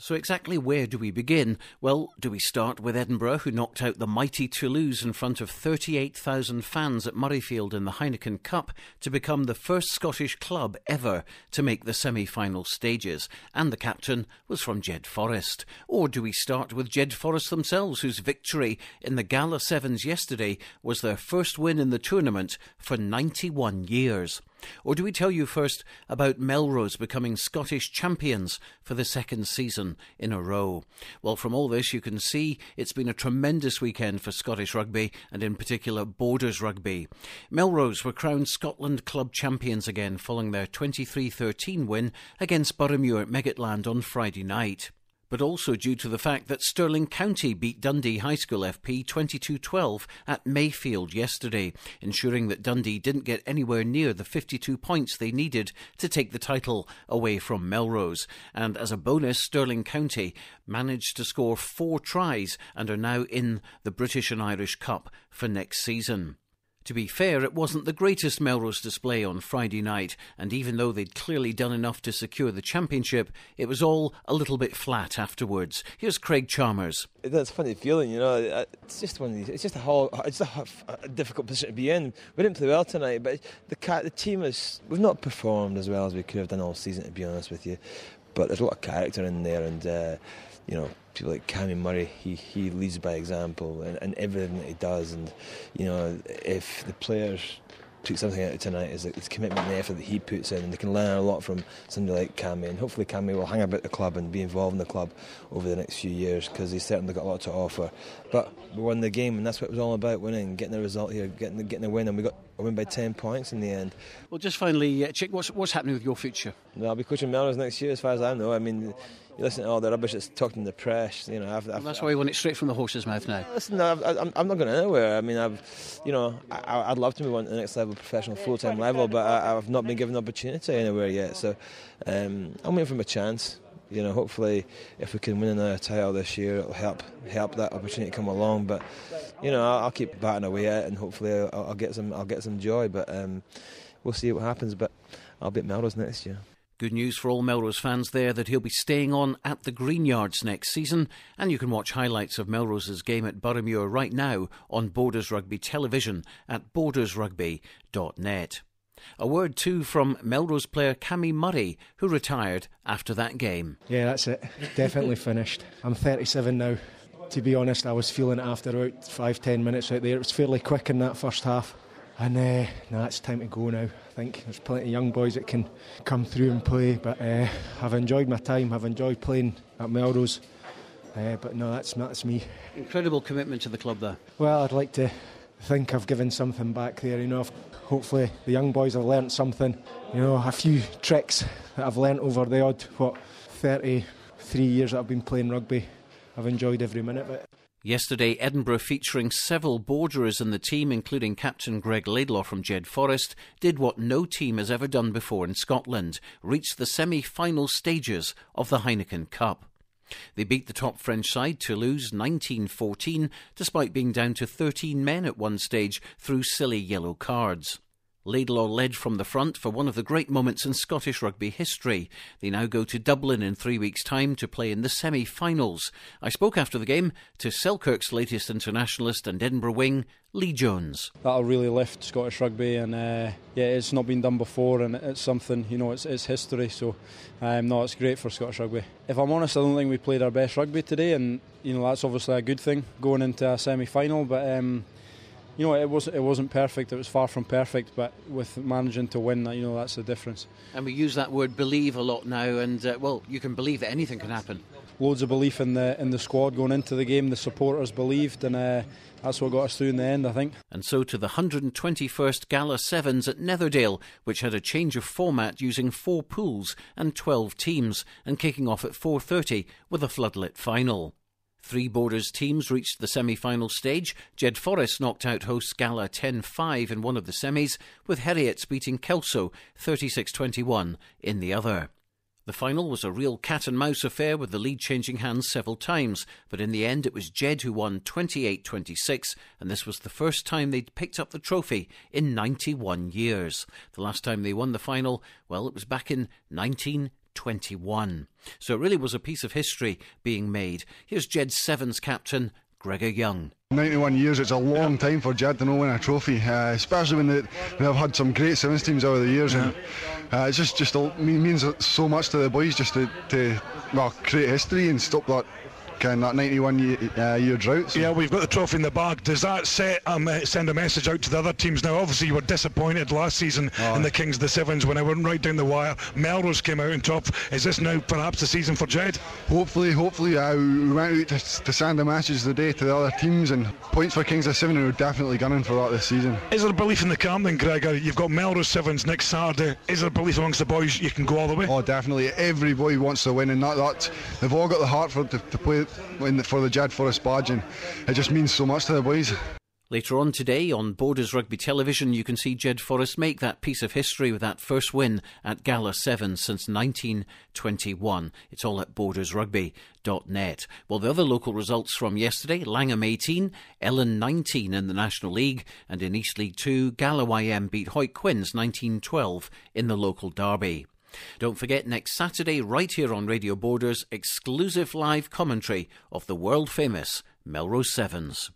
So exactly where do we begin? Well, do we start with Edinburgh, who knocked out the mighty Toulouse in front of 38,000 fans at Murrayfield in the Heineken Cup to become the first Scottish club ever to make the semi-final stages? And the captain was from Jed Forest. Or do we start with Jed Forest themselves, whose victory in the Gala Sevens yesterday was their first win in the tournament for 91 years? Or do we tell you first about Melrose becoming Scottish champions for the second season in a row? Well, from all this you can see it's been a tremendous weekend for Scottish rugby, and in particular Borders rugby. Melrose were crowned Scotland club champions again following their 23-13 win against Boroughmuir at Meggetland on Friday night. But also due to the fact that Stirling County beat Dundee High School FP 22-12 at Mayfield yesterday, ensuring that Dundee didn't get anywhere near the 52 points they needed to take the title away from Melrose. And as a bonus, Stirling County managed to score 4 tries and are now in the British and Irish Cup for next season. To be fair, it wasn't the greatest Melrose display on Friday night, and even though they'd clearly done enough to secure the championship, it was all a little bit flat afterwards. Here's Craig Chalmers. That's a funny feeling, you know. It's just one of these. It's just a difficult position to be in. We didn't play well tonight, but the team we've not performed as well as we could have done all season, to be honest with you. But there's a lot of character in there, and you know, people like Cammy Murray, he leads by example and everything that he does. And you know, if the players took something out of tonight, is it's commitment and the effort that he puts in, and they can learn a lot from somebody like Cammy. And hopefully Cammy will hang about the club and be involved in the club over the next few years, because he's certainly got a lot to offer. But we won the game, and that's what it was all about: winning, getting the result here, getting a win, and we got a win by 10 points in the end. Well, just finally, Chick, what's happening with your future? I'll be coaching Melrose next year, as far as I know. I mean, you listen to all the rubbish that's talked in the press. You know, that's why we want it straight from the horse's mouth now. Listen, I'm not going anywhere. I mean, I'd love to move on to the next level, professional, full-time level, but I've not been given the opportunity anywhere yet. So I'm waiting for my chance. You know, hopefully, if we can win another title this year, it'll help that opportunity come along. But you know, I'll keep batting away at it, and hopefully, I'll get some joy. But we'll see what happens. But I'll be at Melrose next year. Good news for all Melrose fans there that he'll be staying on at the Greenyards next season, and you can watch highlights of Melrose's game at Boroughmuir right now on Borders Rugby television at bordersrugby.net. A word too from Melrose player Cammy Murray, who retired after that game. Yeah, that's it. Definitely finished. I'm 37 now. To be honest, I was feeling it after about 5-10 minutes out there. It was fairly quick in that first half. And it's time to go now. I think there's plenty of young boys that can come through and play, but I've enjoyed my time. I've enjoyed playing at Melrose, but no, that's me. Incredible commitment to the club there. Well, I'd like to think I've given something back there. You know, hopefully the young boys have learnt something. You know, a few tricks that I've learnt over the odd 33 years that I've been playing rugby. I've enjoyed every minute of it. Yesterday, Edinburgh, featuring several borderers in the team, including captain Greg Laidlaw from Jed Forest, did what no team has ever done before in Scotland: reached the semi-final stages of the Heineken Cup. They beat the top French side, Toulouse, 19-14, despite being down to 13 men at one stage through silly yellow cards. Laidlaw led from the front for one of the great moments in Scottish rugby history. They now go to Dublin in 3 weeks' time to play in the semi-finals. I spoke after the game to Selkirk's latest internationalist and Edinburgh wing, Lee Jones. That'll really lift Scottish rugby, and it's not been done before, and it's something, you know, it's history, so no, it's great for Scottish rugby. If I'm honest, I don't think we played our best rugby today, and you know, that's obviously a good thing going into a semi-final, but you know, it wasn't perfect. It was far from perfect, but with managing to win, you know, that's the difference. And we use that word believe a lot now, and well, you can believe that anything can happen. Loads of belief in the squad going into the game. The supporters believed, and that's what got us through in the end, I think. And so to the 121st Gala Sevens at Netherdale, which had a change of format using 4 pools and 12 teams, and kicking off at 4:30 with a floodlit final. 3 Borders teams reached the semi-final stage. Jed Forest knocked out hosts Gala 10-5 in one of the semis, with Heriots beating Kelso 36-21 in the other. The final was a real cat-and-mouse affair, with the lead changing hands several times, but in the end it was Jed who won 28-26, and this was the first time they'd picked up the trophy in 91 years. The last time they won the final, well, it was back in 19 1921. So it really was a piece of history being made. Here's Jed Sevens captain Gregor Young. 91 years, it's a long time for Jed to not win a trophy, especially when they've had some great Sevens teams over the years. And it just means so much to the boys just to create history and stop that 91 year drought. So. Yeah, we've got the trophy in the bag. Does that send a message out to the other teams now? Obviously you were disappointed last season in the Kings of the Sevens when I went right down the wire. Melrose came out on top. Is this now perhaps the season for Jed? Hopefully we went out to send a message today to the other teams, and points for Kings of Seven, and we're definitely gunning for that this season. Is there a belief in the camp then, Gregor? You've got Melrose Sevens next Saturday. Is there a belief amongst the boys you can go all the way? Oh, definitely. Every boy wants to win, and that they've all got the heart to play for the Jed Forest badge, and it just means so much to the boys. Later on today on Borders Rugby Television, you can see Jed Forest make that piece of history with that first win at Gala 7 since 1921. It's all at bordersrugby.net. Well, the other local results from yesterday: Langham 18, Ellen 19 in the National League, and in East League 2, Gala YM beat Hoyt Quinns 19-12 in the local derby. Don't forget, next Saturday, right here on Radio Borders, exclusive live commentary of the world-famous Melrose Sevens.